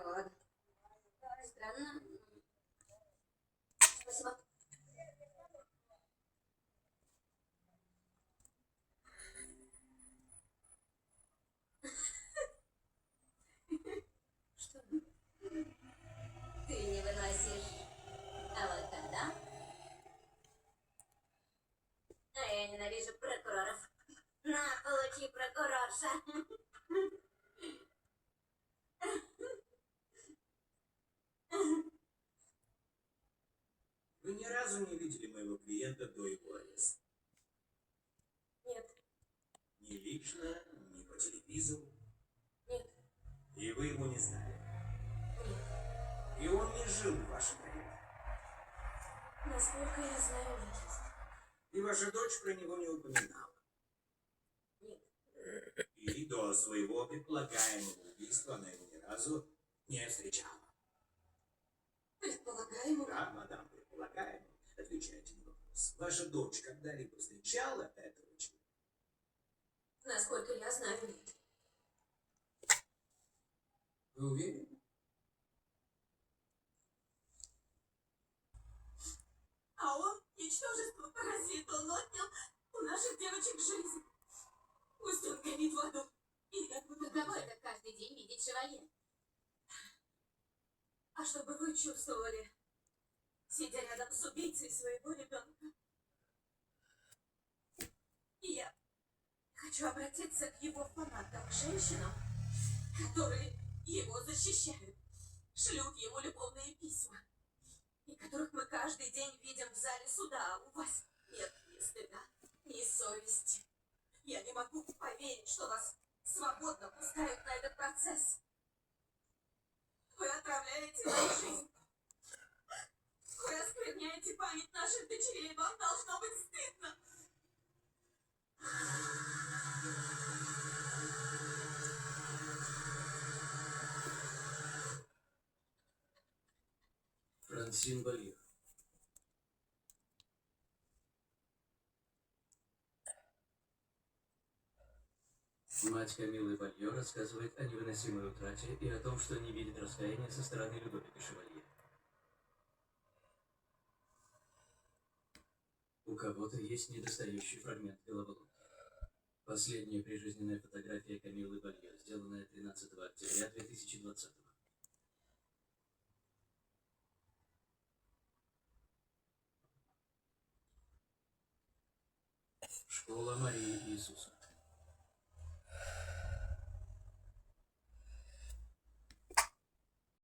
Вот. Странно. Спасибо. Что? Ты не выносишь авокадо? А я ненавижу прокуроров. На, получи, прокурорша. Вы ни разу не видели моего клиента до его ареста? Нет. Ни лично, ни по телевизору. Нет. И вы его не знали. Нет. И он не жил в вашем районе. Насколько я знаю, нет. И ваша дочь про него не упоминала. Нет. И до своего предполагаемого убийства она его ни разу не встречала. Предполагаемо. Да, мадам, предполагаемо. Отвечайте на вопрос. Ваша дочь когда-либо встречала этого человека? Насколько я знаю, нет. Вы уверены? А он, ничтожество, паразит, он отнял у наших девочек жизнь. Пусть он горит в аду. И я буду Каково это каждый день видеть шевалье? А чтобы вы чувствовали, сидя рядом с убийцей своего ребенка. И я хочу обратиться к его фанатам, к женщинам, которые его защищают, шлют ему любовные письма, и которых мы каждый день видим в зале суда. У вас нет ни стыда, ни совести. Я не могу поверить, что вас свободно пускают на этот процесс. Вы отравляете нам жизнь. Вы оскверняете память наших дочерей. Вам должно быть стыдно. Франсин Бальер. Мать Камиллы Балье рассказывает о невыносимой утрате и о том, что не видит раскаяния со стороны Людовика Шевалье. У кого-то есть недостающий фрагмент головоломки. Последняя прижизненная фотография Камиллы Балье, сделанная 13 октября 2020 года. Школа Марии Иисуса.